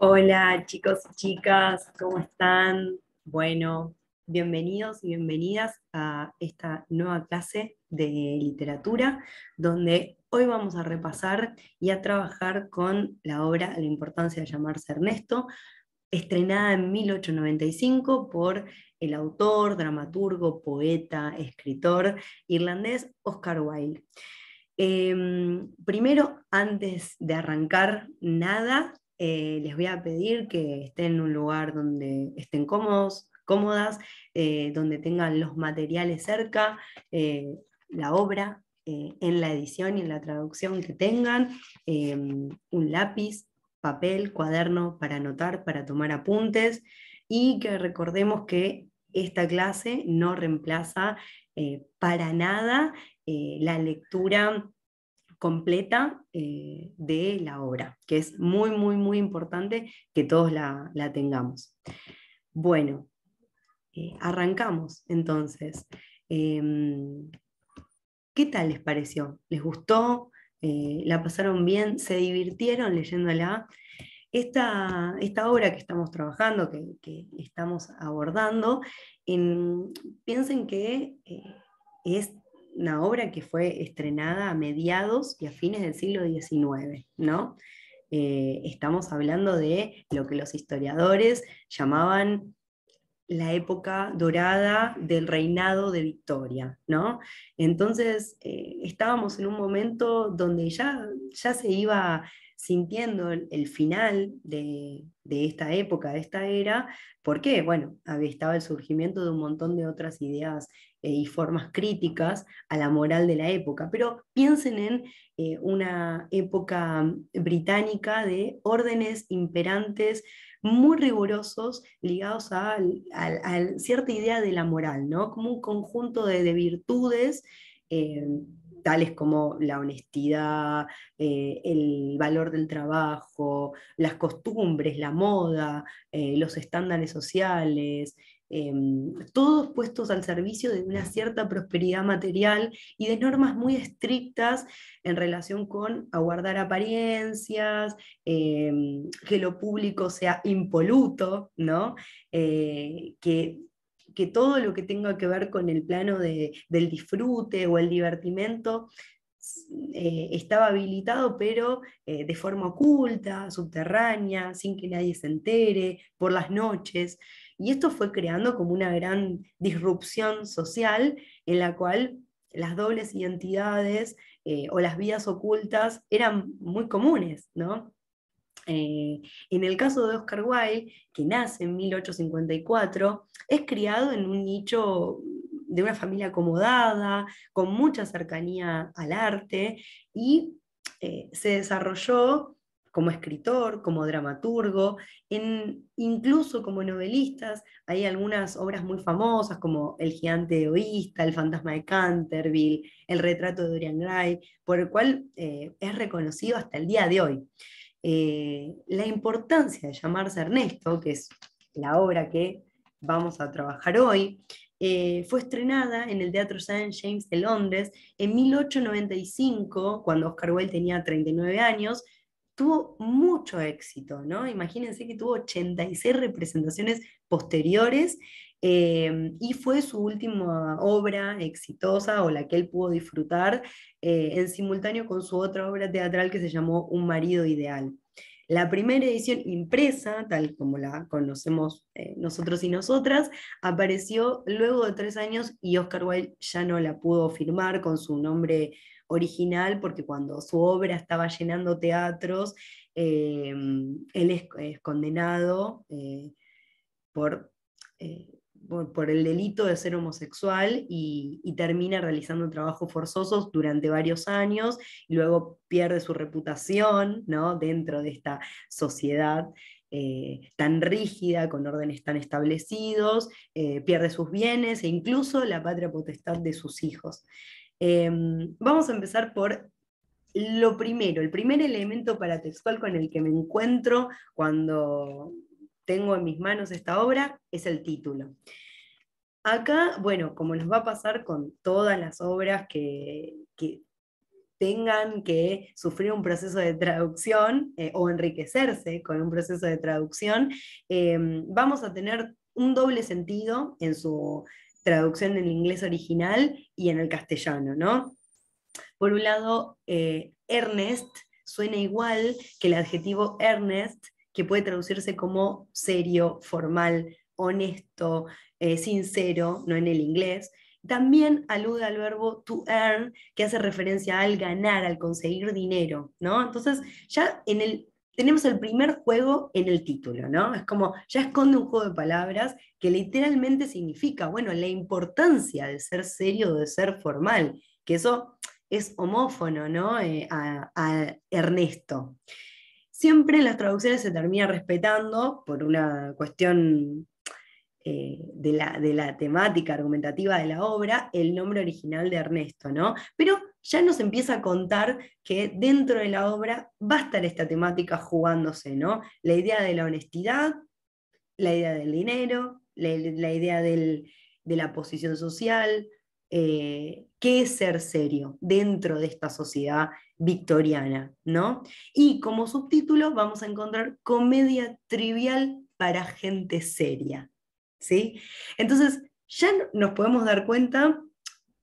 Hola chicos y chicas, ¿cómo están? Bueno, bienvenidos y bienvenidas a esta nueva clase de literatura, donde hoy vamos a repasar y a trabajar con la obra La importancia de llamarse Ernesto, estrenada en 1895 por el autor, dramaturgo, poeta, escritor irlandés Oscar Wilde. Primero, antes de arrancar nada, les voy a pedir que estén en un lugar donde estén cómodos, cómodas, donde tengan los materiales cerca, la obra, en la edición y en la traducción que tengan, un lápiz, papel, cuaderno para anotar, para tomar apuntes, y que recordemos que esta clase no reemplaza para nada la lectura completa de la obra, que es muy, muy, muy importante que todos la tengamos. Bueno, arrancamos entonces. Em, ¿Qué tal les pareció? ¿Les gustó? ¿La pasaron bien? ¿Se divirtieron leyéndola? Esta obra que estamos trabajando, que estamos abordando, en- piensen que es una obra que fue estrenada a mediados y a fines del siglo XIX, ¿no? Estamos hablando de lo que los historiadores llamaban la época dorada del reinado de Victoria, ¿no? Entonces, estábamos en un momento donde ya se iba sintiendo el final de esta época, de esta era. ¿Por qué? Bueno, estaba el surgimiento de un montón de otras ideas y formas críticas a la moral de la época, pero piensen en una época británica de órdenes imperantes muy rigurosos ligados a cierta idea de la moral, ¿no? Como un conjunto de virtudes, eh, tales como la honestidad, el valor del trabajo, las costumbres, la moda, los estándares sociales, eh, todos puestos al servicio de una cierta prosperidad material y de normas muy estrictas en relación con aguardar apariencias, eh, que lo público sea impoluto, ¿no? Que todo lo que tenga que ver con el plano del disfrute o el divertimento estaba habilitado, pero de forma oculta, subterránea, sin que nadie se entere, por las noches. Y esto fue creando como una gran disrupción social en la cual las dobles identidades o las vías ocultas eran muy comunes, ¿no? En el caso de Oscar Wilde, que nace en 1854, es criado en un nicho de una familia acomodada, con mucha cercanía al arte, y se desarrolló como escritor, como dramaturgo, incluso como novelistas. Hay algunas obras muy famosas como El gigante egoísta, El fantasma de Canterville, El retrato de Dorian Gray, por el cual es reconocido hasta el día de hoy. La importancia de llamarse Ernesto, que es la obra que vamos a trabajar hoy, fue estrenada en el Teatro St. James de Londres en 1895, cuando Oscar Wilde tenía 39 años. Tuvo mucho éxito, ¿no? Imagínense que tuvo 86 representaciones posteriores, y fue su última obra exitosa o la que él pudo disfrutar en simultáneo con su otra obra teatral que se llamó Un marido ideal. La primera edición impresa, tal como la conocemos nosotros y nosotras, apareció luego de 3 años y Oscar Wilde ya no la pudo firmar con su nombre original porque cuando su obra estaba llenando teatros, él es condenado por, por el delito de ser homosexual y termina realizando trabajos forzosos durante varios años y luego pierde su reputación, ¿no? Dentro de esta sociedad tan rígida, con órdenes tan establecidos, pierde sus bienes e incluso la patria potestad de sus hijos. Vamos a empezar por lo primero, el primer elemento paratextual con el que me encuentro cuando tengo en mis manos esta obra es el título. Acá, bueno, como nos va a pasar con todas las obras que tengan que sufrir un proceso de traducción o enriquecerse con un proceso de traducción, vamos a tener un doble sentido en su traducción en inglés original y en el castellano, ¿no? Por un lado, Ernest suena igual que el adjetivo earnest, que puede traducirse como serio, formal, honesto, sincero, no en el inglés. También alude al verbo to earn, que hace referencia al ganar, al conseguir dinero, ¿no? Entonces, ya tenemos el primer juego en el título, ¿no? Es como, ya esconde un juego de palabras que literalmente significa, bueno, la importancia de ser serio, de ser formal, que eso es homófono, ¿no? A Ernesto. Siempre en las traducciones se termina respetando, por una cuestión de la temática argumentativa de la obra, el nombre original de Ernesto, ¿no? Pero ya nos empieza a contar que dentro de la obra va a estar esta temática jugándose, ¿no? La idea de la honestidad, la idea del dinero, la idea de la posición social, qué es ser serio dentro de esta sociedad victoriana, ¿no? Y como subtítulo vamos a encontrar comedia trivial para gente seria, ¿sí? Entonces ya nos podemos dar cuenta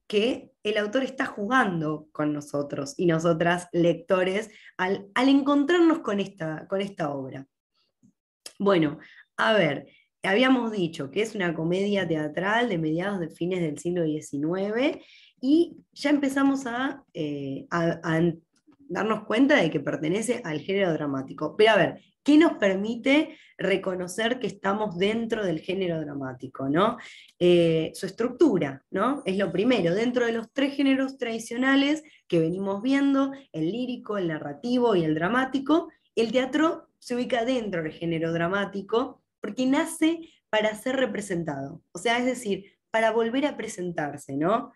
que el autor está jugando con nosotros y nosotras, lectores, al encontrarnos con esta obra. Bueno, a ver, habíamos dicho que es una comedia teatral de mediados de fines del siglo XIX y ya empezamos a darnos cuenta de que pertenece al género dramático. Pero a ver, ¿qué nos permite reconocer que estamos dentro del género dramático, ¿no? Su estructura, ¿no? Es lo primero, dentro de los tres géneros tradicionales que venimos viendo, el lírico, el narrativo y el dramático, el teatro se ubica dentro del género dramático porque nace para ser representado, o sea, es decir, para volver a presentarse, ¿no?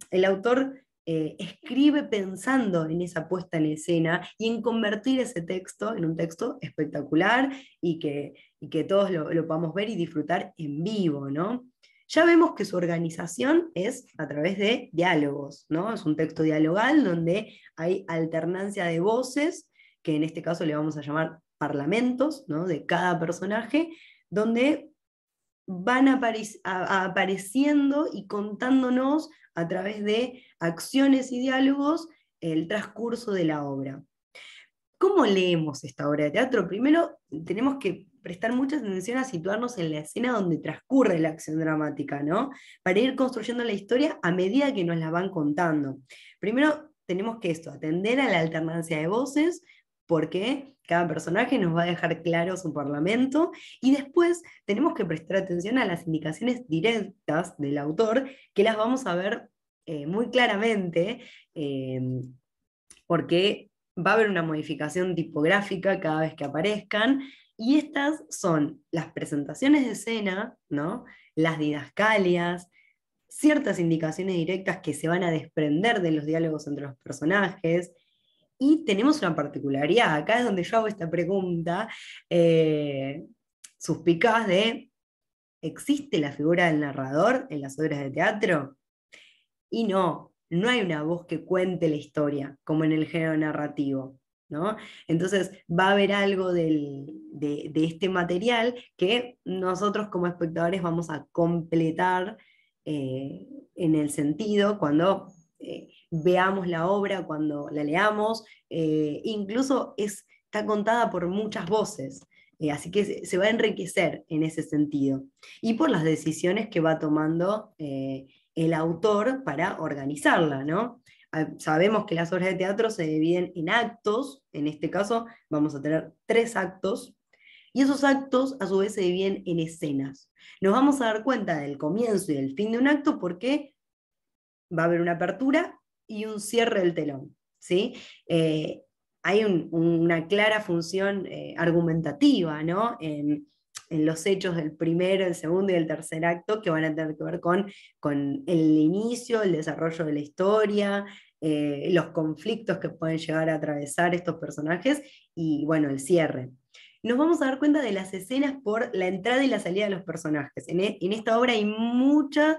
El autor escribe pensando en esa puesta en escena y en convertir ese texto en un texto espectacular y que todos lo podamos ver y disfrutar en vivo, ¿no? Ya vemos que su organización es a través de diálogos, ¿no? Es un texto dialogal donde hay alternancia de voces, que en este caso le vamos a llamar parlamentos, ¿no? De cada personaje, donde van apareciendo y contándonos a través de acciones y diálogos el transcurso de la obra. ¿Cómo leemos esta obra de teatro? Primero tenemos que prestar mucha atención a situarnos en la escena donde transcurre la acción dramática, ¿no? Para ir construyendo la historia a medida que nos la van contando. Primero tenemos que atender a la alternancia de voces, porque cada personaje nos va a dejar claro su parlamento, y después tenemos que prestar atención a las indicaciones directas del autor, que las vamos a ver muy claramente, porque va a haber una modificación tipográfica cada vez que aparezcan, y estas son las presentaciones de escena, ¿no? Las didascalias, ciertas indicaciones directas que se van a desprender de los diálogos entre los personajes, y tenemos una particularidad, acá es donde yo hago esta pregunta suspicaz de, ¿existe la figura del narrador en las obras de teatro? Y no, no hay una voz que cuente la historia, como en el género narrativo, ¿no? Entonces va a haber algo de este material que nosotros como espectadores vamos a completar en el sentido cuando veamos la obra, cuando la leamos, incluso está contada por muchas voces. Así que se va a enriquecer en ese sentido. Y por las decisiones que va tomando el autor para organizarla, ¿no? Sabemos que las obras de teatro se dividen en actos, en este caso vamos a tener 3 actos, y esos actos a su vez se dividen en escenas. Nos vamos a dar cuenta del comienzo y del fin de un acto porque va a haber una apertura y un cierre del telón, ¿sí? Hay una clara función argumentativa, ¿no? En los hechos del primero, el segundo y el tercer acto, que van a tener que ver con el inicio, el desarrollo de la historia, los conflictos que pueden llegar a atravesar estos personajes y, bueno, el cierre. Nos vamos a dar cuenta de las escenas por la entrada y la salida de los personajes. En esta obra hay mucha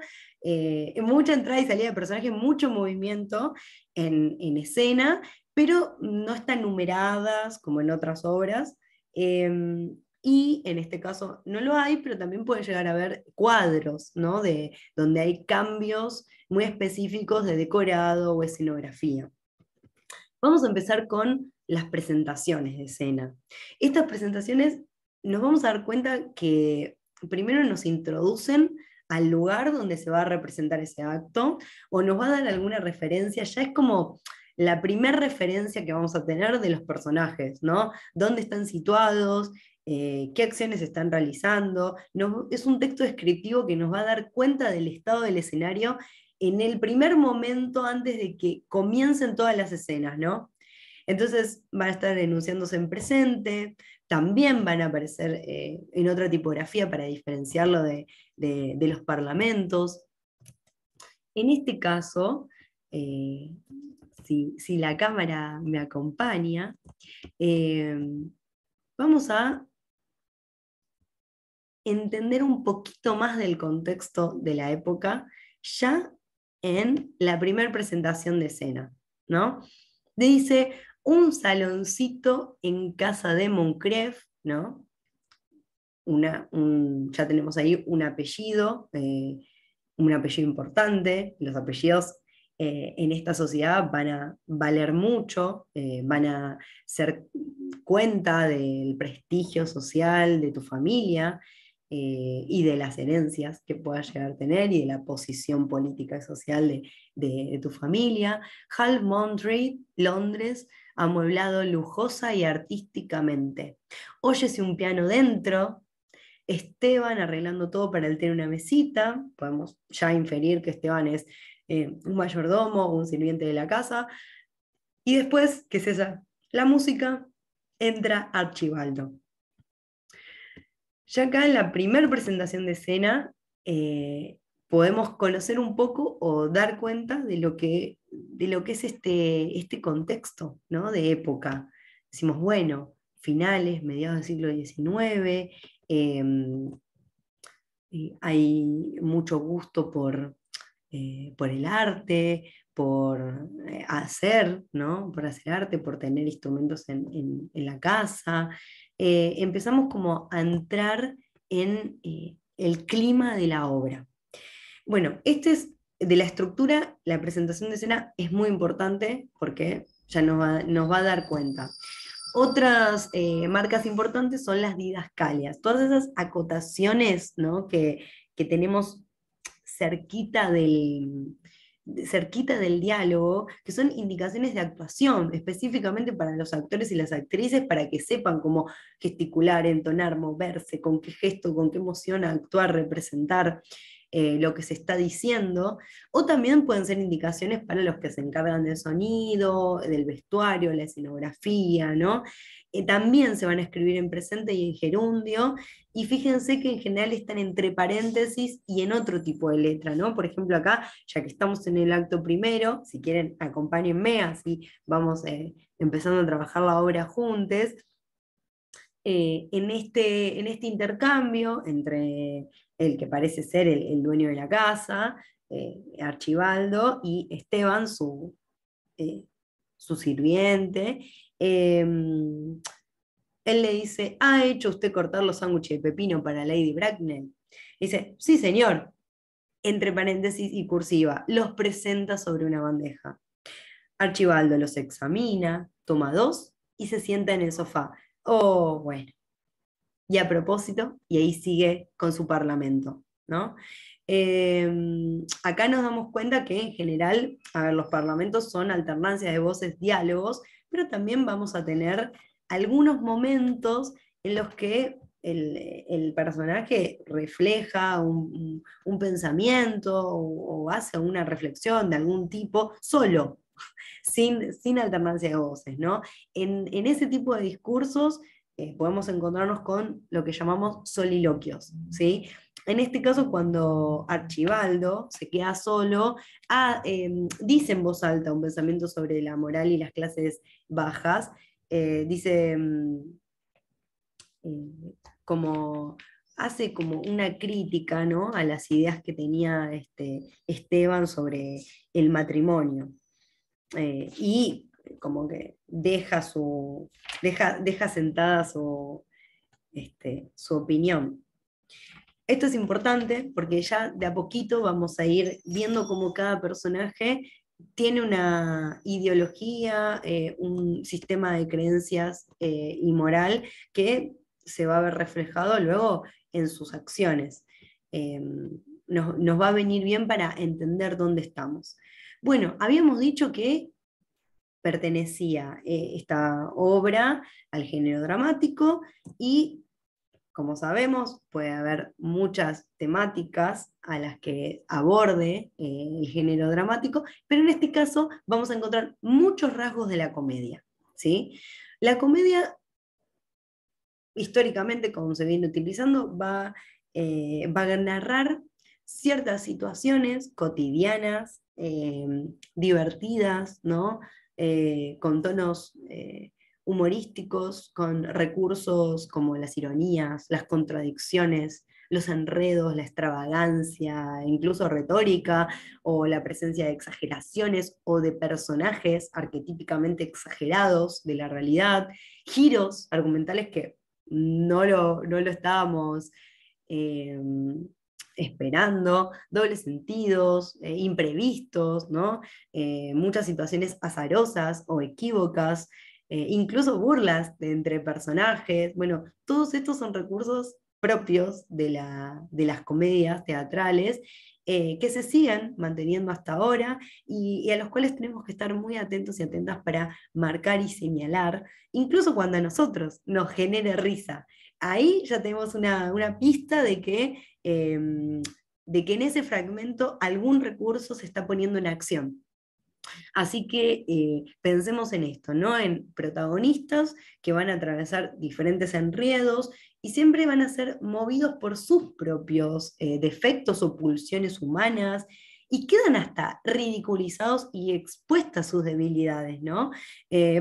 mucha entrada y salida de personajes, mucho movimiento en escena, pero no están numeradas como en otras obras. Y en este caso no lo hay, pero también puede llegar a haber cuadros, ¿no? Donde hay cambios muy específicos de decorado o escenografía. Vamos a empezar con las presentaciones de escena. Estas presentaciones nos vamos a dar cuenta que primero nos introducen al lugar donde se va a representar ese acto, o nos va a dar alguna referencia, ya es como la primera referencia que vamos a tener de los personajes, ¿no? ¿Dónde están situados? ¿Qué acciones están realizando? Es un texto descriptivo que nos va a dar cuenta del estado del escenario en el primer momento antes de que comiencen todas las escenas, ¿no? Entonces van a estar enunciándose en presente, también van a aparecer en otra tipografía para diferenciarlo de los parlamentos. En este caso, eh, si la cámara me acompaña, eh, vamos a entender un poquito más del contexto de la época ya en la primera presentación de escena, ¿no? Dice, un saloncito en casa de Moncref, ¿no? Ya tenemos ahí un apellido importante, los apellidos en esta sociedad van a valer mucho, van a ser cuenta del prestigio social de tu familia y de las herencias que puedas llegar a tener y de la posición política y social de tu familia. Half Street, Londres, amueblado lujosa y artísticamente. Óyese un piano dentro, Esteban arreglando todo para él tener una mesita, podemos ya inferir que Esteban es un mayordomo o un sirviente de la casa, y después, ¿qué es esa? La música, entra Archibaldo. Ya acá en la primera presentación de escena podemos conocer un poco o dar cuenta de lo que es este contexto, ¿no? De época. Decimos, bueno, finales, mediados del siglo XIX, hay mucho gusto por el arte, por hacer, ¿no? Por hacer arte, por tener instrumentos en la casa. Empezamos como a entrar en el clima de la obra. Bueno, de la estructura, la presentación de escena es muy importante porque ya nos va a dar cuenta. Otras marcas importantes son las didascalias, todas esas acotaciones, ¿no? que tenemos cerquita del diálogo, que son indicaciones de actuación, específicamente para los actores y las actrices, para que sepan cómo gesticular, entonar, moverse, con qué gesto, con qué emoción actuar, representar lo que se está diciendo, o también pueden ser indicaciones para los que se encargan del sonido, del vestuario, la escenografía, ¿no? También se van a escribir en presente y en gerundio, y fíjense que en general están entre paréntesis y en otro tipo de letra, ¿no? Por ejemplo, acá, ya que estamos en el acto primero, si quieren, acompáñenme, así vamos empezando a trabajar la obra juntos. En este intercambio entre el que parece ser el dueño de la casa, Archibaldo, y Esteban, su sirviente, él le dice, ¿ha hecho usted cortar los sándwiches de pepino para Lady Bracknell? Dice, sí, señor, entre paréntesis y cursiva, los presenta sobre una bandeja. Archibaldo los examina, toma dos y se sienta en el sofá. Oh, bueno. Y a propósito, y ahí sigue con su parlamento, ¿no? Acá nos damos cuenta que en general, a ver, los parlamentos son alternancias de voces, diálogos, pero también vamos a tener algunos momentos en los que el personaje refleja un pensamiento o hace una reflexión de algún tipo solo, sin alternancia de voces, ¿no? En ese tipo de discursos podemos encontrarnos con lo que llamamos soliloquios, ¿sí? En este caso, cuando Archibaldo se queda solo, dice en voz alta un pensamiento sobre la moral y las clases bajas, dice como hace como una crítica, ¿no?, a las ideas que tenía Esteban sobre el matrimonio. Y como que deja sentada su opinión. Esto es importante porque ya de a poquito vamos a ir viendo cómo cada personaje tiene una ideología, un sistema de creencias y moral que se va a ver reflejado luego en sus acciones. Eh, nos va a venir bien para entender dónde estamos. Bueno, habíamos dicho que pertenecía esta obra al género dramático y, como sabemos, puede haber muchas temáticas a las que aborde el género dramático, pero en este caso vamos a encontrar muchos rasgos de la comedia, ¿sí? La comedia, históricamente, como se viene utilizando, va a narrar ciertas situaciones cotidianas, divertidas, ¿no? Con tonos humorísticos, con recursos como las ironías, las contradicciones, los enredos, la extravagancia, incluso retórica, o la presencia de exageraciones o de personajes arquetípicamente exagerados de la realidad, giros argumentales que no lo estábamos eh, esperando, dobles sentidos, imprevistos, ¿no? Muchas situaciones azarosas o equívocas, incluso burlas entre personajes. Bueno, todos estos son recursos propios de las comedias teatrales, que se siguen manteniendo hasta ahora y a los cuales tenemos que estar muy atentos y atentas para marcar y señalar, incluso cuando a nosotros nos genere risa. Ahí ya tenemos una pista de que en ese fragmento algún recurso se está poniendo en acción. Así que pensemos en esto, ¿no? En protagonistas que van a atravesar diferentes enredos y siempre van a ser movidos por sus propios defectos o pulsiones humanas y quedan hasta ridiculizados y expuestas sus debilidades, ¿no?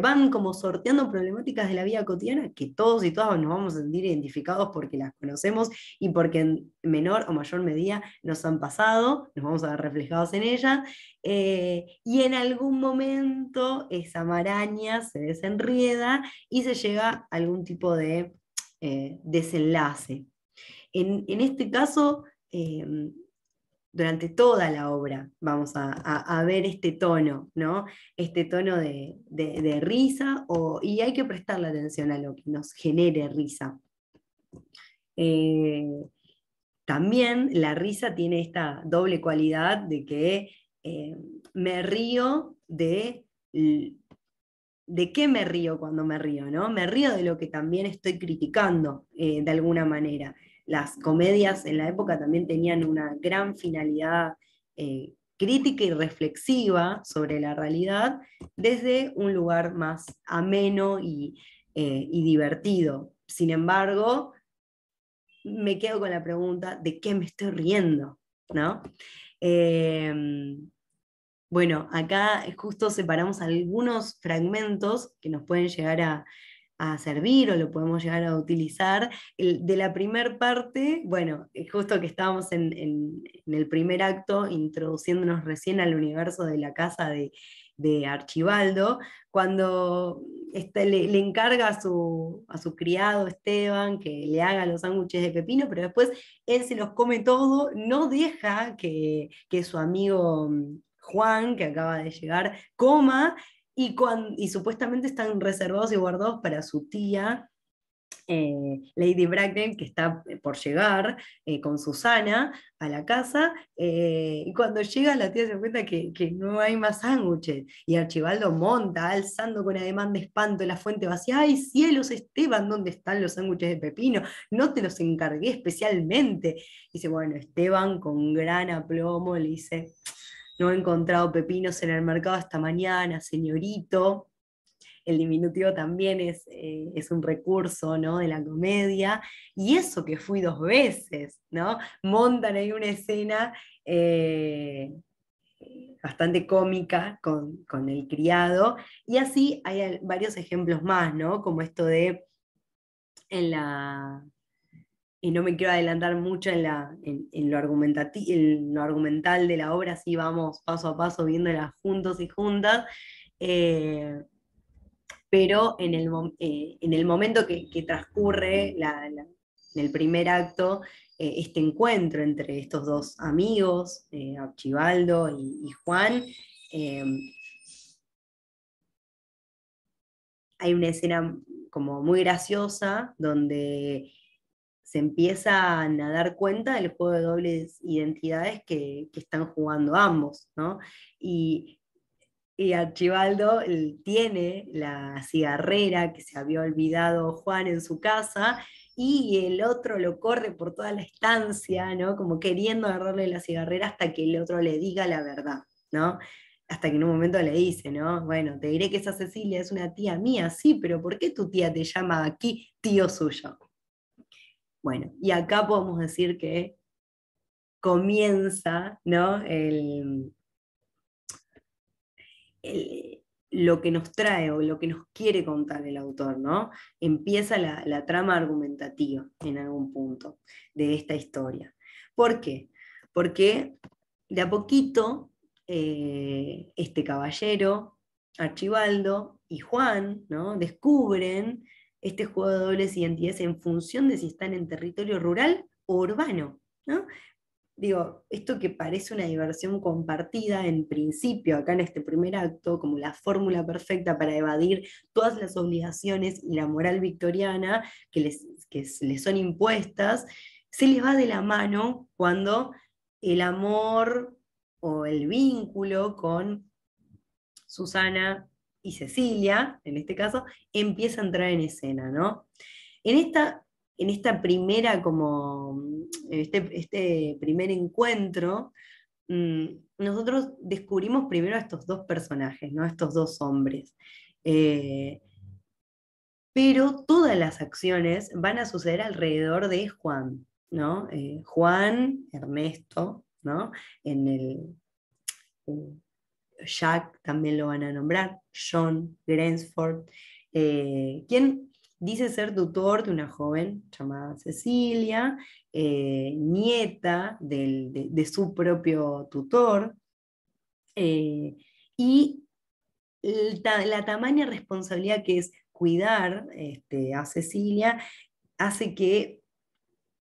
Van como sorteando problemáticas de la vida cotidiana que todos y todas nos vamos a sentir identificados porque las conocemos y porque en menor o mayor medida nos han pasado, nos vamos a ver reflejados en ellas, y en algún momento esa maraña se desenrieda y se llega a algún tipo de desenlace. En este caso, durante toda la obra vamos a ver este tono, ¿no? Este tono de risa, y hay que prestarle atención a lo que nos genere risa. Eh, También la risa tiene esta doble cualidad de que me río de qué me río cuando me río, ¿no? Me río de lo que también estoy criticando de alguna manera. Las comedias en la época también tenían una gran finalidad crítica y reflexiva sobre la realidad desde un lugar más ameno y divertido. Sin embargo, me quedo con la pregunta de qué me estoy riendo, ¿no? Eh, bueno, acá justo separamos algunos fragmentos que nos pueden llegar a servir o lo podemos llegar a utilizar. De la primer parte, bueno, justo que estábamos en el primer acto, introduciéndonos recién al universo de la casa de Archibaldo, cuando le encarga a su criado Esteban que le haga los sándwiches de pepino, pero después él se los come todo, no deja que su amigo Juan, que acaba de llegar, coma, y supuestamente están reservados y guardados para su tía, Lady Bracknell, que está por llegar con Susana a la casa, y cuando llega la tía se da cuenta que no hay más sándwiches, y Archibaldo monta, alzando con ademán de espanto la fuente vacía: ¡ay cielos, Esteban, ¿dónde están los sándwiches de pepino? No te los encargué especialmente. Dice, bueno, Esteban con gran aplomo le dice: no he encontrado pepinos en el mercado esta mañana, señorito. El diminutivo también es un recurso, ¿no?, de la comedia, y eso que fui 2 veces, ¿no? Montan ahí una escena bastante cómica con el criado, y así hay varios ejemplos más, ¿no? Como esto de en la, y no me quiero adelantar mucho en lo argumental de la obra, así vamos paso a paso viéndola juntos y juntas, eh, pero en el momento que transcurre en el primer acto, este encuentro entre estos dos amigos, Archibaldo y Juan, eh, hay una escena como muy graciosa donde se empiezan a dar cuenta del juego de dobles identidades que están jugando ambos, ¿no? Y, y Archibaldo tiene la cigarrera que se había olvidado Juan en su casa, y el otro lo corre por toda la estancia, ¿no? Como queriendo agarrarle la cigarrera hasta que el otro le diga la verdad, ¿no? Hasta que en un momento le dice, ¿no? Bueno, te diré que esa Cecilia es una tía mía, sí, pero ¿por qué tu tía te llama aquí tío suyo? Bueno, y acá podemos decir que comienza, ¿no? Lo que nos trae o lo que nos quiere contar el autor, ¿no? Empieza la trama argumentativa en algún punto de esta historia. ¿Por qué? Porque de a poquito este caballero, Archibaldo y Juan, ¿no? Descubren este juego de dobles identidades en función de si están en territorio rural o urbano, ¿no? Digo, esto que parece una diversión compartida en principio, acá en este primer acto, como la fórmula perfecta para evadir todas las obligaciones y la moral victoriana les son impuestas, se les va de la mano cuando el amor o el vínculo con Susana y Cecilia, en este caso, empieza a entrar en escena, ¿no? En en esta primera, como, este primer encuentro, nosotros descubrimos primero a estos dos personajes, ¿no? A estos dos hombres. Eh, pero todas las acciones van a suceder alrededor de Juan, ¿no? Juan, Ernesto, ¿no? En el, Jack también lo van a nombrar, John Gransford, quien dice ser tutor de una joven llamada Cecilia, nieta de su propio tutor, eh, y la tamaña responsabilidad que es cuidar a Cecilia hace que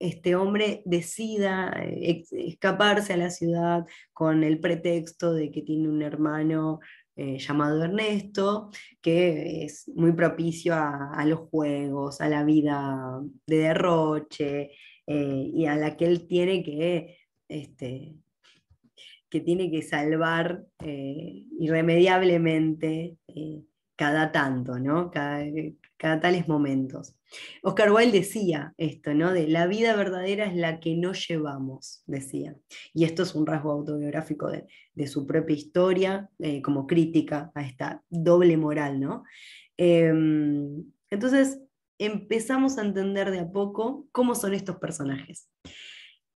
este hombre decida escaparse a la ciudad con el pretexto de que tiene un hermano llamado Ernesto, que es muy propicio a los juegos, a la vida de derroche, y a la que él este, tiene que salvar irremediablemente cada tanto, ¿no? Cada tales momentos. Oscar Wilde decía esto, ¿no? De la vida verdadera es la que no llevamos, decía. Y esto es un rasgo autobiográfico de su propia historia, como crítica a esta doble moral, ¿no? Entonces empezamos a entender de a poco cómo son estos personajes.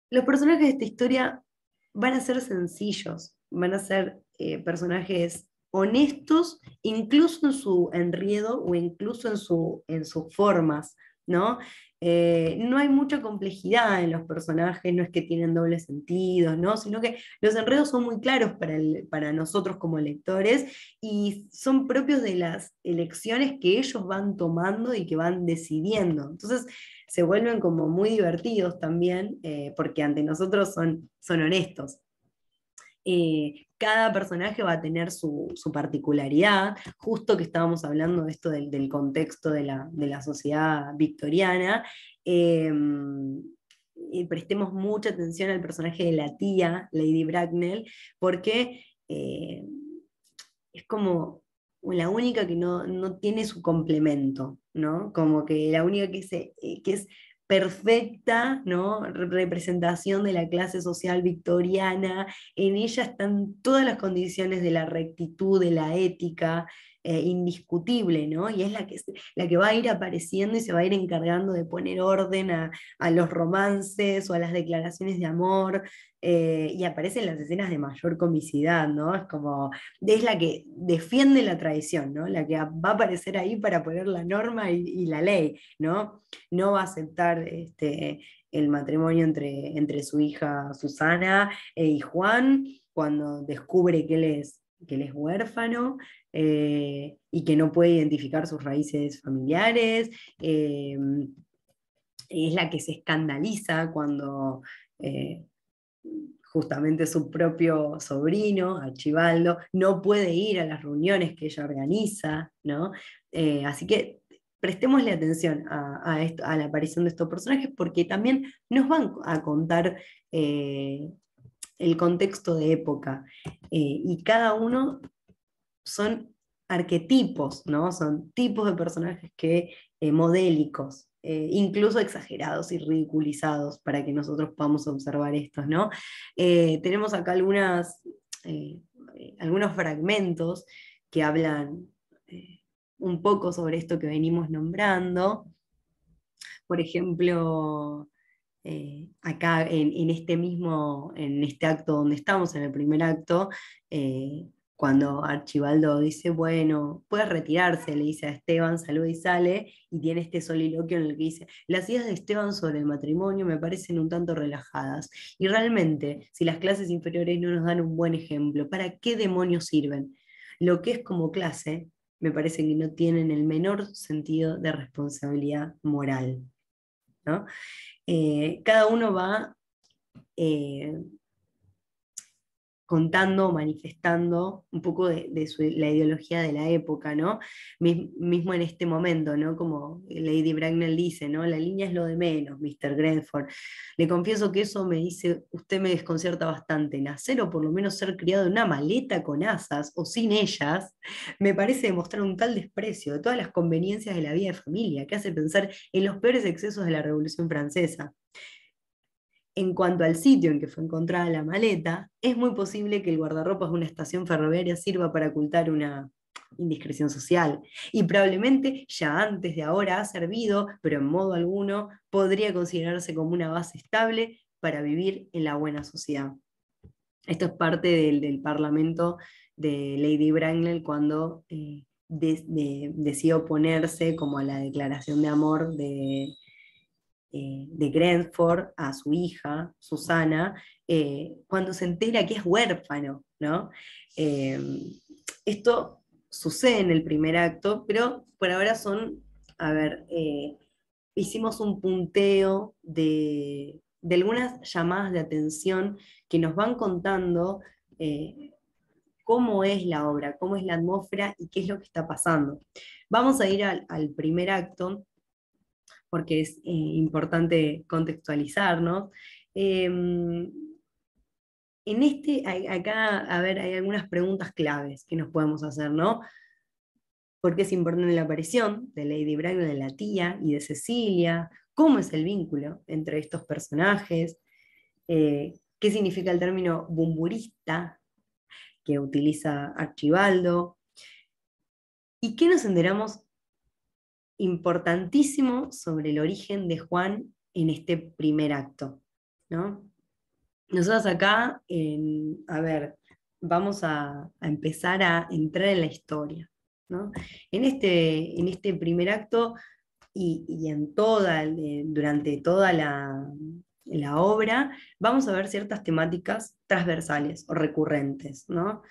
Los personajes de esta historia van a ser sencillos, van a ser personajes honestos, incluso en su enredo o incluso en sus formas, ¿no? No hay mucha complejidad en los personajes, no es que tienen dobles sentidos, ¿no? Sino que los enredos son muy claros para nosotros como lectores, y son propios de las elecciones que ellos van tomando y que van decidiendo. Entonces, se vuelven como muy divertidos también, porque ante nosotros son honestos. Cada personaje va a tener su particularidad, justo que estábamos hablando de esto del contexto de la sociedad victoriana. eh, y prestemos mucha atención al personaje de la tía, Lady Bracknell, porque es como la única que no tiene su complemento, ¿no? Como que la única que es perfecta, ¿no? Representación de la clase social victoriana. En ella están todas las condiciones de la rectitud, de la ética, indiscutible, ¿no? Y es la que va a ir apareciendo y se va a ir encargando de poner orden a los romances o a las declaraciones de amor, y aparecen las escenas de mayor comicidad, ¿no? Es la que defiende la tradición, ¿no? La que va a aparecer ahí para poner la norma y la ley, ¿no? No va a aceptar el matrimonio entre su hija Susana y Juan, cuando descubre que él es huérfano, y que no puede identificar sus raíces familiares. Es la que se escandaliza cuando justamente su propio sobrino, Archibaldo, no puede ir a las reuniones que ella organiza, ¿no? Así que prestémosle atención a la aparición de estos personajes, porque también nos van a contar el contexto de época, y cada uno son arquetipos, ¿no? Son tipos de personajes modélicos, incluso exagerados y ridiculizados para que nosotros podamos observar estos, ¿no? Tenemos acá eh, algunos fragmentos que hablan un poco sobre esto que venimos nombrando. Por ejemplo, acá en este acto donde estamos, en el primer acto, cuando Archibaldo dice, bueno, puedes retirarse, le dice a Esteban, saluda y sale, y tiene este soliloquio en el que dice, las ideas de Esteban sobre el matrimonio me parecen un tanto relajadas, y realmente, si las clases inferiores no nos dan un buen ejemplo, ¿para qué demonios sirven? Lo que es como clase, me parece que no tienen el menor sentido de responsabilidad moral, ¿no? Cada uno va eh, contando, manifestando un poco la ideología de la época, ¿no? Mismo en este momento, ¿no? Como Lady Bracknell dice, ¿no? La línea es lo de menos, Mr. Grenford. Le confieso que eso me dice, usted me desconcierta bastante. Nacer o por lo menos ser criado en una maleta con asas o sin ellas, me parece demostrar un tal desprecio de todas las conveniencias de la vida de familia, que hace pensar en los peores excesos de la Revolución Francesa. En cuanto al sitio en que fue encontrada la maleta, es muy posible que el guardarropas de una estación ferroviaria sirva para ocultar una indiscreción social, y probablemente ya antes de ahora ha servido, pero en modo alguno podría considerarse como una base estable para vivir en la buena sociedad. Esto es parte del parlamento de Lady Bracknell cuando decide oponerse como a la declaración de amor de Grenford a su hija, Susana, cuando se entera que es huérfano, ¿no? Eh, Esto sucede en el primer acto, pero por ahora a ver, hicimos un punteo de algunas llamadas de atención que nos van contando cómo es la obra, cómo es la atmósfera y qué es lo que está pasando. Vamos a ir al primer acto, porque es importante contextualizarnos. En acá, a ver, hay algunas preguntas claves que nos podemos hacer, ¿no? ¿Por qué es importante la aparición de Lady Bracknell, de la tía y de Cecilia? ¿Cómo es el vínculo entre estos personajes? ¿Qué significa el término bumburista que utiliza Archibaldo? ¿Y qué nos enteramos importantísimo sobre el origen de Juan en este primer acto, ¿no? Nosotros acá, a ver, vamos a empezar a entrar en la historia, ¿no? En este primer acto y durante toda la obra, vamos a ver ciertas temáticas transversales o recurrentes, ¿no?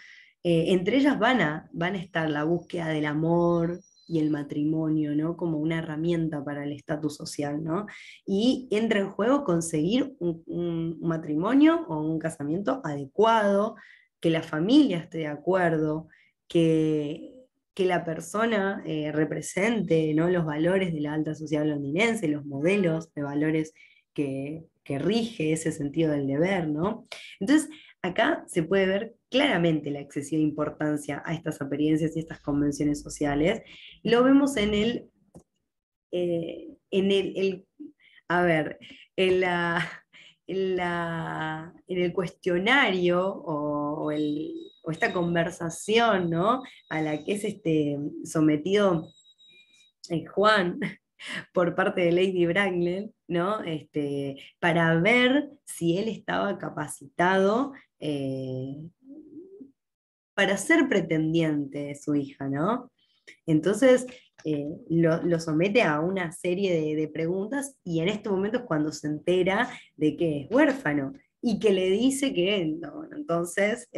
Entre ellas van a estar la búsqueda del amor y el matrimonio, ¿no? Como una herramienta para el estatus social, ¿no? Y entra en juego conseguir un matrimonio o un casamiento adecuado, que la familia esté de acuerdo, que la persona represente, ¿no? Los valores de la alta sociedad londinense, los modelos de valores que rige ese sentido del deber, ¿no? Entonces, acá se puede ver claramente la excesiva importancia a estas apariencias y estas convenciones sociales. Lo vemos a ver, en en el cuestionario o esta conversación, ¿no? A la que es sometido Juan por parte de Lady Bragler, ¿no? Para ver si él estaba capacitado para ser pretendiente de su hija, ¿no? Entonces lo somete a una serie de preguntas y en este momento es cuando se entera de que es huérfano y que le dice que no, entonces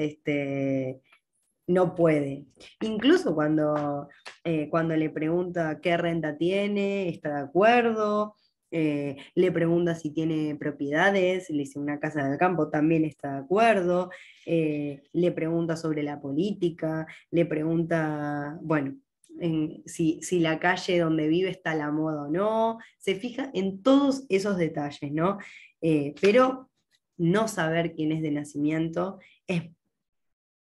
no puede. Incluso cuando le pregunta qué renta tiene, está de acuerdo, le pregunta si tiene propiedades, le dice una casa del campo, también está de acuerdo, le pregunta sobre la política, le pregunta, bueno, si la calle donde vive está a la moda o no, se fija en todos esos detalles, ¿no? Pero no saber quién es de nacimiento es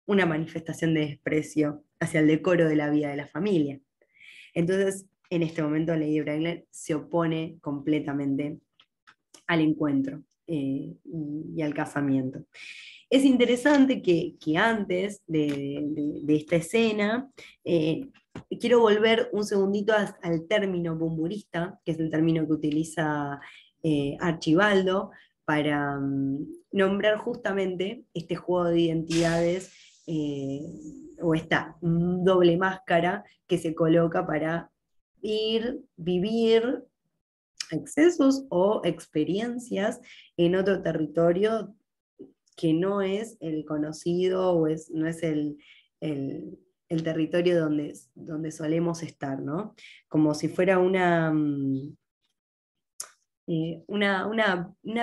una manifestación de desprecio hacia el decoro de la vida de la familia. Entonces, en este momento, Lady Bragler se opone completamente al encuentro y al casamiento. Es interesante que antes de esta escena, quiero volver un segundito al término bumburista, que es el término que utiliza Archibaldo para nombrar justamente este juego de identidades o esta doble máscara que se coloca para vivir excesos o experiencias en otro territorio que no es el conocido o no es el, el territorio donde solemos estar, ¿no? Como si fuera una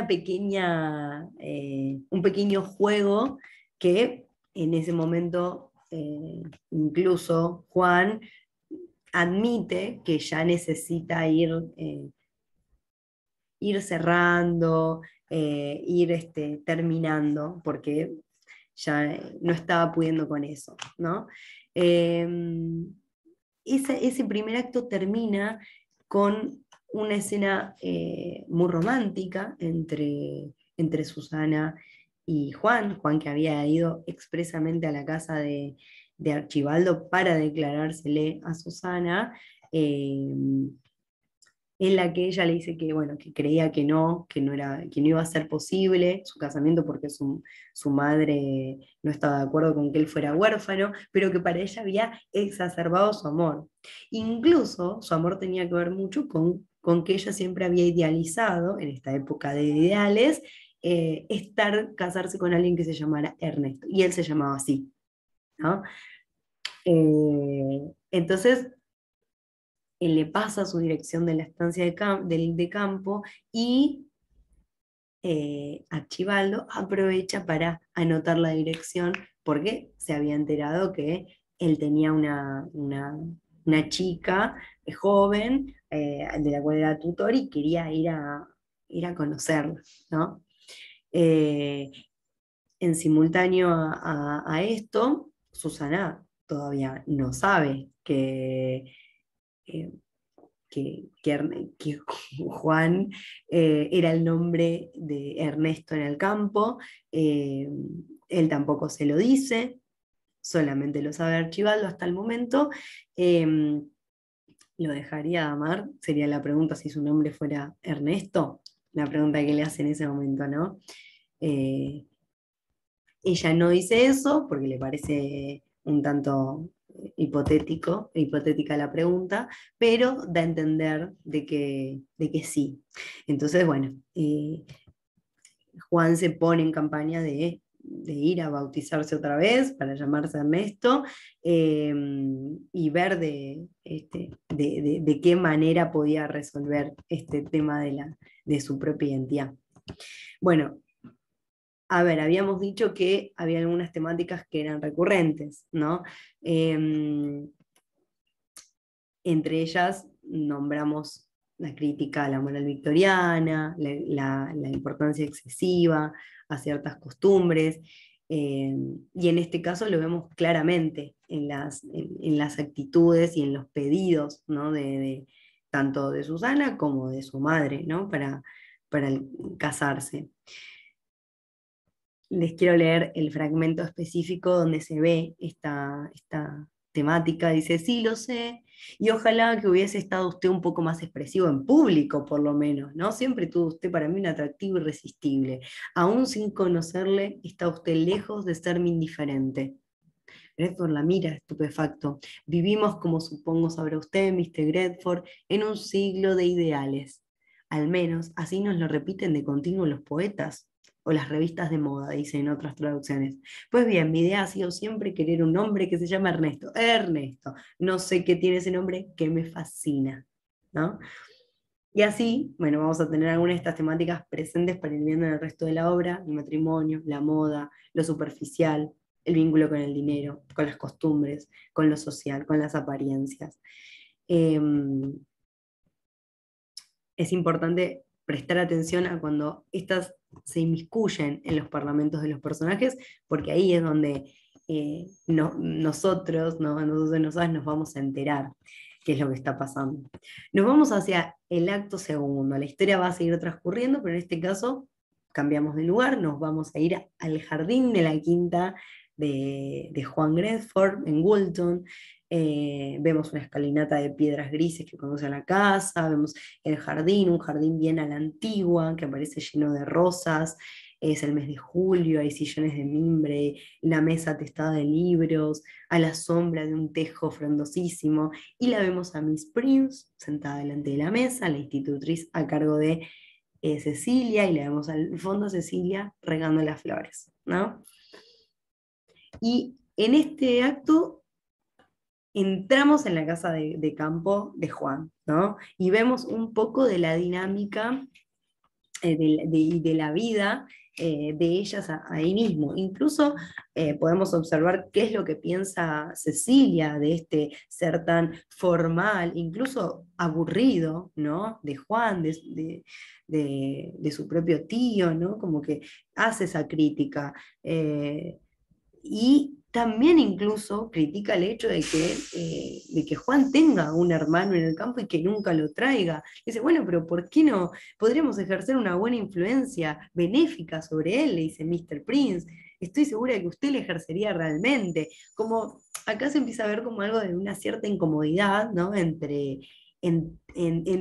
pequeña, un pequeño juego que en ese momento incluso Juan admite que ya necesita ir cerrando, ir terminando, porque ya no estaba pudiendo con eso, ¿no? Eh, ese primer acto termina con una escena muy romántica entre Susana y Juan que había ido expresamente a la casa de Archibaldo para declarársele a Susana, en la que ella le dice que, bueno, que creía que no iba a ser posible su casamiento porque su madre no estaba de acuerdo con que él fuera huérfano, pero que para ella había exacerbado su amor. Incluso su amor tenía que ver mucho con que ella siempre había idealizado, en esta época de ideales, casarse con alguien que se llamara Ernesto, y él se llamaba así, ¿no? Entonces, él le pasa su dirección de la estancia de campo y Archibaldo aprovecha para anotar la dirección porque se había enterado que él tenía una chica joven de la cual era tutor y quería ir a conocerla, ¿no? Eh, en simultáneo a esto, Susana todavía no sabe eh, que Juan era el nombre de Ernesto en el campo. eh, Él tampoco se lo dice, solamente lo sabe Archibaldo hasta el momento. eh, ¿Lo dejaría de amar? Sería la pregunta si su nombre fuera Ernesto, la pregunta que le hace en ese momento, ¿no? Eh, Ella no dice eso porque le parece un tanto hipotética la pregunta, pero da a entender de que sí. Entonces, bueno, Juan se pone en campaña de ir a bautizarse otra vez para llamarse Ernesto y ver de qué manera podía resolver este tema de su propia identidad. Bueno, a ver, habíamos dicho que había algunas temáticas que eran recurrentes, ¿no? Entre ellas nombramos la crítica a la moral victoriana, la importancia excesiva a ciertas costumbres, y en este caso lo vemos claramente en las actitudes y en los pedidos, ¿no? Tanto de Susana como de su madre, ¿no? Para casarse. les quiero leer el fragmento específico donde se ve esta temática. Dice, sí, lo sé, y ojalá que hubiese estado usted un poco más expresivo en público, por lo menos, ¿no? Siempre tuvo usted para mí un atractivo irresistible. Aún sin conocerle, está usted lejos de serme indiferente. Gredford la mira estupefacto. Vivimos, como supongo sabrá usted, Mr. Gredford, en un siglo de ideales. Al menos así nos lo repiten de continuo los poetas o las revistas de moda, dicen en otras traducciones. Pues bien, mi idea ha sido siempre querer un hombre que se llama Ernesto. Ernesto, no sé qué tiene ese nombre que me fascina, ¿no? Y así, bueno, vamos a tener algunas de estas temáticas presentes para ir viendo en el resto de la obra: el matrimonio, la moda, lo superficial, el vínculo con el dinero, con las costumbres, con lo social, con las apariencias. Em, es importante prestar atención a cuando estas se inmiscuyen en los parlamentos de los personajes, porque ahí es donde nosotros, ¿no? Nosotros y nosotras nos vamos a enterar qué es lo que está pasando. Nos vamos hacia el acto segundo, la historia va a seguir transcurriendo, pero en este caso cambiamos de lugar, nos vamos a ir al jardín de la quinta de Juan Gredford en Woolton. Vemos una escalinata de piedras grises que conduce a la casa, vemos el jardín, un jardín bien a la antigua, que aparece lleno de rosas. Es el mes de julio, hay sillones de mimbre, la mesa atestada de libros, a la sombra de un tejo frondosísimo, y la vemos a Miss Prince sentada delante de la mesa, la institutriz a cargo de Cecilia, y la vemos al fondo a Cecilia regando las flores, ¿no? Y en este acto entramos en la casa de campo de Juan, ¿no? Y vemos un poco de la dinámica de la vida de ellas ahí mismo. Incluso podemos observar qué es lo que piensa Cecilia de este ser tan formal, incluso aburrido, ¿no? De Juan, de su propio tío, ¿no? Como que hace esa crítica. Y también incluso critica el hecho de que Juan tenga un hermano en el campo y que nunca lo traiga. Dice, bueno, pero ¿por qué no? Podríamos ejercer una buena influencia benéfica sobre él, le dice Mr. Prince. Estoy segura de que usted le ejercería realmente. Como acá se empieza a ver como algo de una cierta incomodidad, ¿no? Entre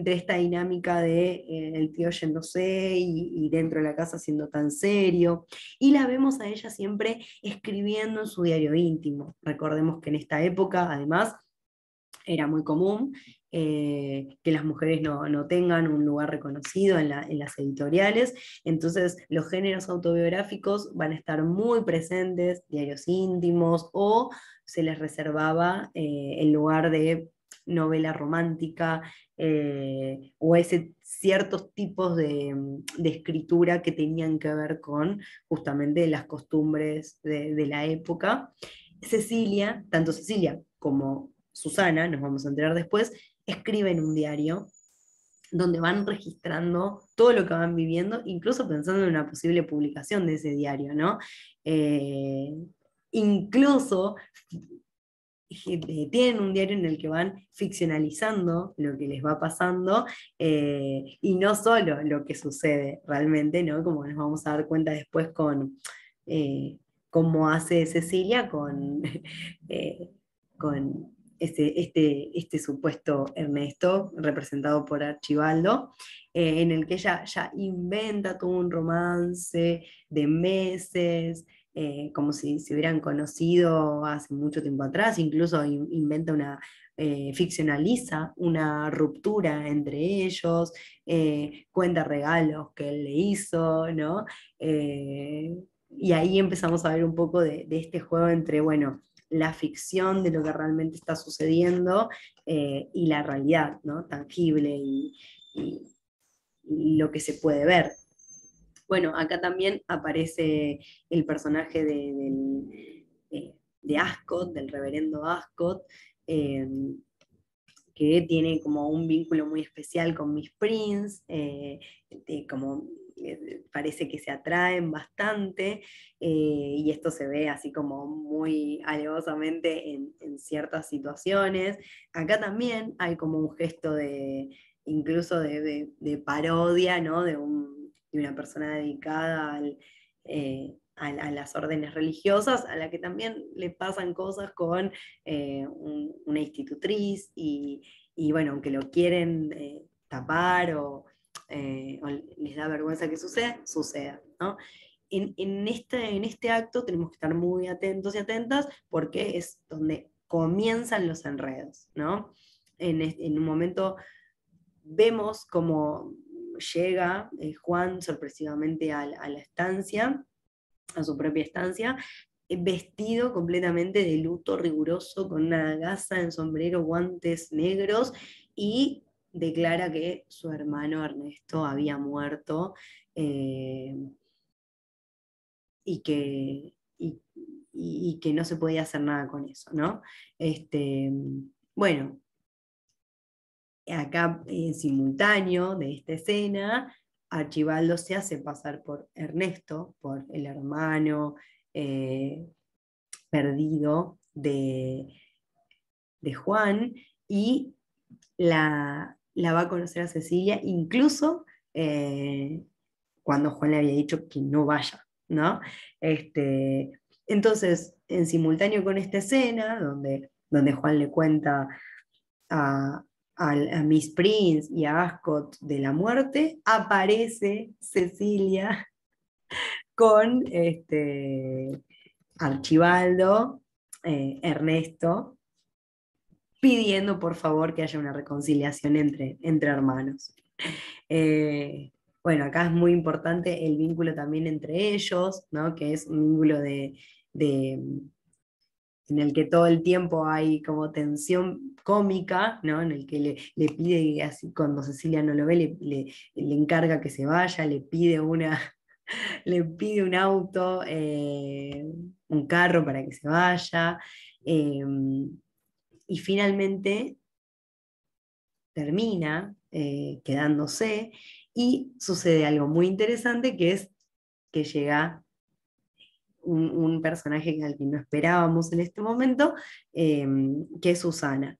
esta dinámica de el tío yéndose y dentro de la casa siendo tan serio. Y la vemos a ella siempre escribiendo en su diario íntimo. Recordemos que en esta época, además, era muy común que las mujeres no tengan un lugar reconocido en las editoriales, entonces los géneros autobiográficos van a estar muy presentes, diarios íntimos, o se les reservaba el lugar de novela romántica, o ese ciertos tipos de escritura que tenían que ver con justamente las costumbres de la época. Cecilia, tanto Cecilia como Susana, nos vamos a enterar después, escriben un diario donde van registrando todo lo que van viviendo, incluso pensando en una posible publicación de ese diario, ¿no? Eh, incluso tienen un diario en el que van ficcionalizando lo que les va pasando, y no solo lo que sucede realmente, ¿no? Como nos vamos a dar cuenta después con eh, cómo hace Cecilia eh, con este supuesto Ernesto, representado por Archibaldo, en el que ella ya inventa todo un romance de meses, como si se hubieran conocido hace mucho tiempo atrás, incluso inventa ficcionaliza una ruptura entre ellos, cuenta regalos que él le hizo, ¿no? Y ahí empezamos a ver un poco de este juego entre, bueno, la ficción de lo que realmente está sucediendo, y la realidad, ¿no? Tangible y- y lo que se puede ver. Bueno, acá también aparece el personaje de Ascot, del reverendo Ascot, eh, que tiene como un vínculo muy especial con Miss Prince, como parece que se atraen bastante, y esto se ve así como muy alevosamente en ciertas situaciones. Acá también hay como un gesto incluso de parodia, ¿no? De una persona dedicada a las órdenes religiosas, a la que también le pasan cosas con una institutriz, y bueno, aunque lo quieren tapar o les da vergüenza que suceda, ¿no? En este acto tenemos que estar muy atentos y atentas porque es donde comienzan los enredos, ¿no? En un momento vemos cómo llega Juan sorpresivamente a la estancia, a su propia estancia, vestido completamente de luto riguroso, con una gasa en sombrero, guantes negros, y declara que su hermano Ernesto había muerto, eh, y que no se podía hacer nada con eso, ¿no? Bueno, acá en simultáneo de esta escena, Archibaldo se hace pasar por Ernesto, por el hermano eh, perdido de Juan, y la va a conocer a Cecilia, incluso cuando Juan le había dicho que no vaya, ¿no? Entonces, en simultáneo con esta escena, donde Juan le cuenta a, a Miss Prince y a Ascot de la muerte, aparece Cecilia con Archibaldo, Ernesto, pidiendo por favor que haya una reconciliación entre hermanos. Eh, bueno, acá es muy importante el vínculo también entre ellos, ¿no? Que es un vínculo de en el que todo el tiempo hay como tensión cómica, ¿no? En el que le pide, así cuando Cecilia no lo ve, le encarga que se vaya, le pide un auto, un carro para que se vaya, eh, y finalmente termina quedándose, y sucede algo muy interesante, que es que llega un personaje al que no esperábamos en este momento, eh, que es Susana.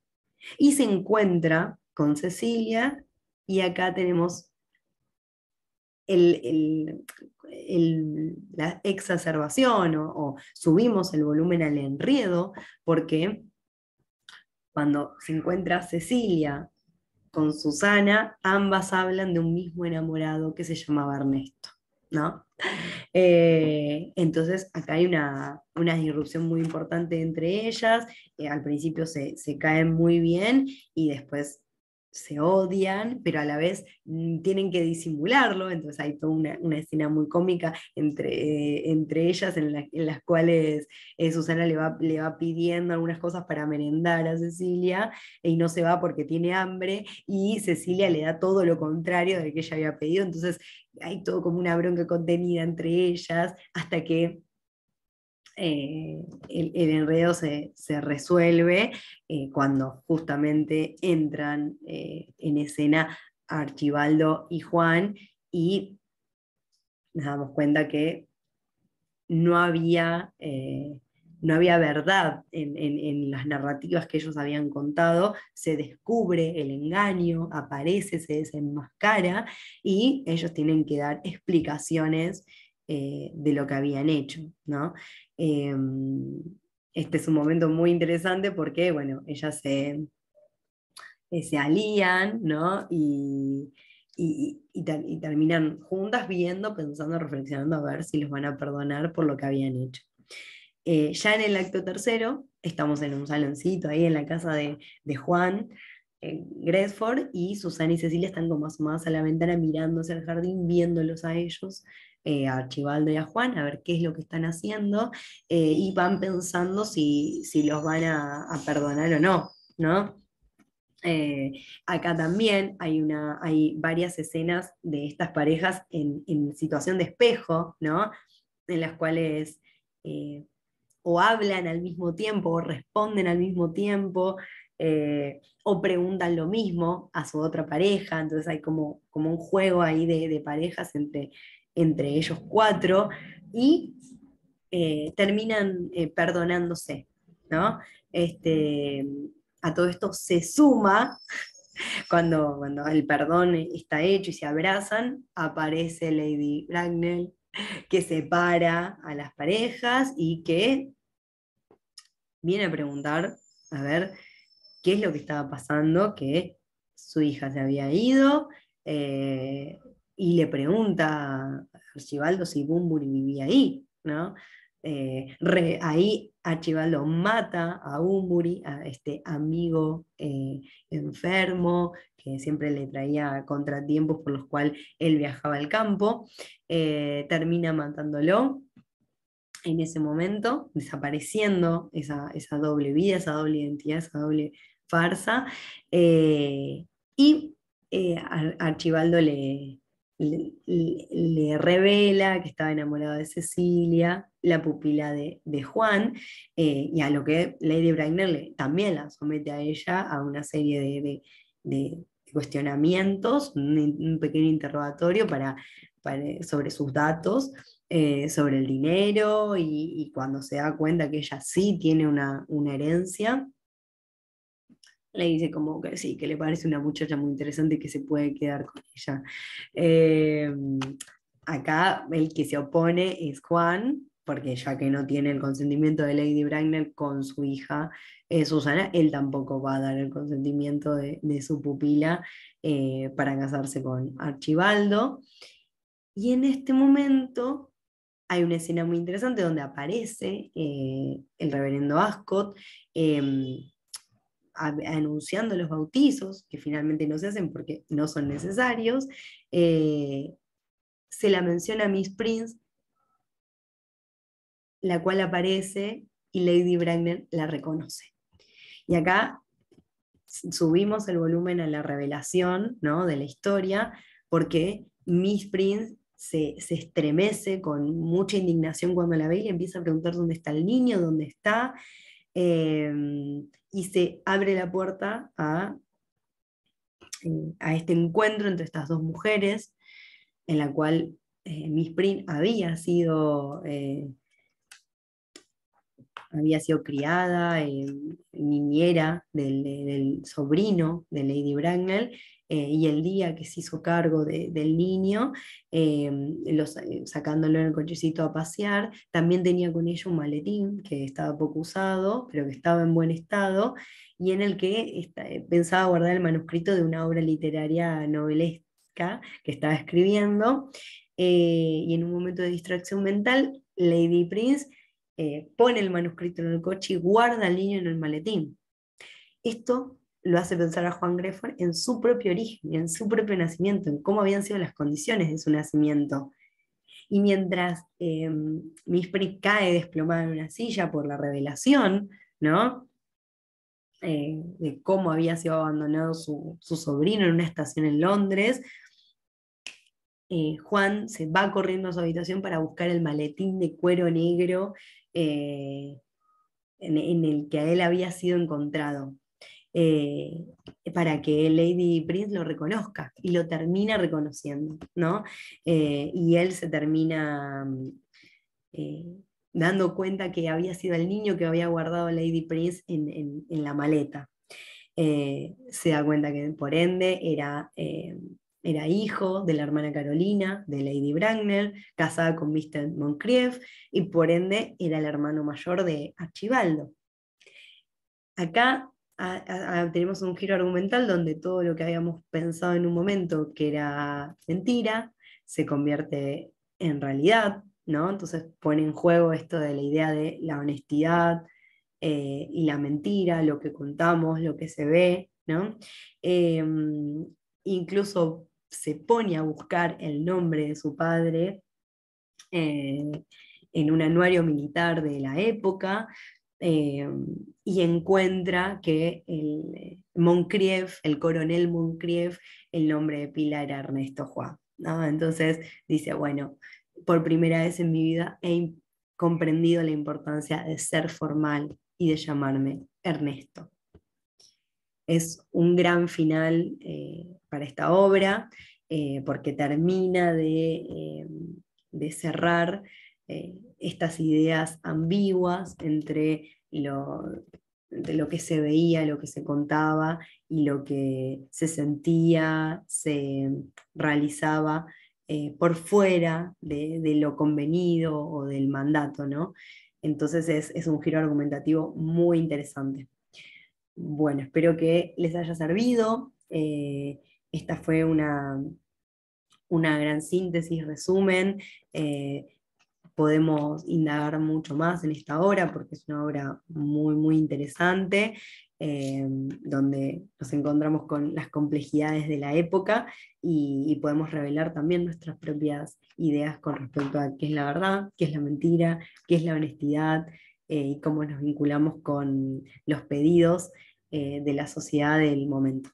Y se encuentra con Cecilia, y acá tenemos el, el- la exacerbación, o subimos el volumen al enredo, porque cuando se encuentra Cecilia con Susana, ambas hablan de un mismo enamorado que se llamaba Ernesto, ¿no? Entonces, acá hay una disrupción muy importante entre ellas. Al principio se caen muy bien y después se odian, pero a la vez tienen que disimularlo, entonces hay toda una escena muy cómica entre ellas, en las cuales Susana le va pidiendo algunas cosas para merendar a Cecilia, y no se va porque tiene hambre, y Cecilia le da todo lo contrario de que ella había pedido, entonces hay todo como una bronca contenida entre ellas, hasta que el enredo se resuelve cuando justamente entran en escena Archibaldo y Juan, y nos damos cuenta que no había, no había verdad en las narrativas que ellos habían contado. Se descubre el engaño, aparece, se desenmascara, y ellos tienen que dar explicaciones de lo que habían hecho, ¿no? Eh, este es un momento muy interesante porque, bueno, ellas se alían, ¿no? Y terminan juntas viendo, pensando, reflexionando a ver si los van a perdonar por lo que habían hecho. Ya en el acto tercero, estamos en un saloncito ahí en la casa de Juan Gresford, y Susana y Cecilia están como asomadas a la ventana mirándose al jardín, viéndolos a ellos, a Archibaldo y a Juan, a ver qué es lo que están haciendo, y van pensando si los van a perdonar o no, ¿no? Eh, Acá también hay varias escenas de estas parejas en situación de espejo, ¿no? En las cuales eh, o hablan al mismo tiempo, o responden al mismo tiempo, o preguntan lo mismo a su otra pareja, entonces hay como un juego ahí de parejas entre ellos cuatro, y terminan perdonándose, ¿no? Este, a todo esto se suma, cuando el perdón está hecho y se abrazan, aparece Lady Bracknell que separa a las parejas y que viene a preguntar, a ver, qué es lo que estaba pasando, que su hija se había ido, eh, y le pregunta a Archibaldo si Bunbury vivía ahí, ¿no? Ahí Archibaldo mata a Bunbury, a este amigo enfermo, que siempre le traía contratiempos por los cuales él viajaba al campo, termina matándolo en ese momento, desapareciendo esa doble vida, esa doble identidad, esa doble farsa, eh, y Archibaldo le revela que estaba enamorado de Cecilia, la pupila de Juan, y a lo que Lady Bracknell también la somete a ella a una serie de cuestionamientos, un pequeño interrogatorio sobre sus datos, sobre el dinero, y cuando se da cuenta que ella sí tiene una herencia, le dice como que sí, que le parece una muchacha muy interesante y que se puede quedar con ella. Eh, Acá el que se opone es Juan, porque ya que no tiene el consentimiento de Lady Bracknell con su hija Susana, él tampoco va a dar el consentimiento de su pupila para casarse con Archibaldo. Y en este momento hay una escena muy interesante donde aparece el reverendo Ascot, anunciando los bautizos, que finalmente no se hacen porque no son necesarios. eh, Se la menciona a Miss Prince, la cual aparece y Lady Bracknell la reconoce. Y acá subimos el volumen a la revelación, ¿no?, de la historia, porque Miss Prince se estremece con mucha indignación cuando la ve y empieza a preguntar dónde está el niño, dónde está, eh, y se abre la puerta a este encuentro entre estas dos mujeres, en la cual Miss Prince había sido criada, niñera del sobrino de Lady Bracknell, y el día que se hizo cargo del niño, sacándolo en el cochecito a pasear, también tenía con ella un maletín que estaba poco usado, pero que estaba en buen estado, y en el que pensaba guardar el manuscrito de una obra literaria novelesca que estaba escribiendo, y en un momento de distracción mental, Lady Prince pone el manuscrito en el coche y guarda al niño en el maletín. Esto lo hace pensar a Juan Grefford en su propio origen, en su propio nacimiento, en cómo habían sido las condiciones de su nacimiento. Y mientras Miss Prince cae desplomada en una silla por la revelación, ¿no?, de cómo había sido abandonado su sobrino en una estación en Londres, Juan se va corriendo a su habitación para buscar el maletín de cuero negro, eh, en el que a él había sido encontrado, eh, para que Lady Prince lo reconozca, y lo termina reconociendo, ¿no? Y él se termina eh, dando cuenta que había sido el niño que había guardado Lady Prince en la maleta. Se da cuenta que por ende era hijo de la hermana Carolina, de Lady Bracknell, casada con Mr. Moncrieff, y por ende era el hermano mayor de Archibaldo. Acá tenemos un giro argumental donde todo lo que habíamos pensado en un momento que era mentira se convierte en realidad, ¿no? Entonces pone en juego esto de la idea de la honestidad y la mentira, lo que contamos, lo que se ve, ¿no? Eh, Incluso se pone a buscar el nombre de su padre eh, en un anuario militar de la época, eh, y encuentra que Moncrieff, el coronel Moncrieff, el nombre de pila era Ernesto Juan, ¿no? Entonces dice, bueno, por primera vez en mi vida he comprendido la importancia de ser formal y de llamarme Ernesto. Es un gran final para esta obra, porque termina de cerrar estas ideas ambiguas entre lo que se veía, lo que se contaba y lo que se sentía, se realizaba por fuera de lo convenido o del mandato, ¿no? Entonces es un giro argumentativo muy interesante. Bueno, espero que les haya servido. Esta fue una gran síntesis, resumen. Eh, Podemos indagar mucho más en esta obra porque es una obra muy, muy interesante, donde nos encontramos con las complejidades de la época y podemos revelar también nuestras propias ideas con respecto a qué es la verdad, qué es la mentira, qué es la honestidad, y cómo nos vinculamos con los pedidos de la sociedad del momento.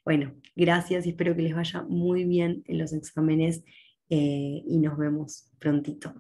Bueno, gracias y espero que les vaya muy bien en los exámenes, y nos vemos prontito.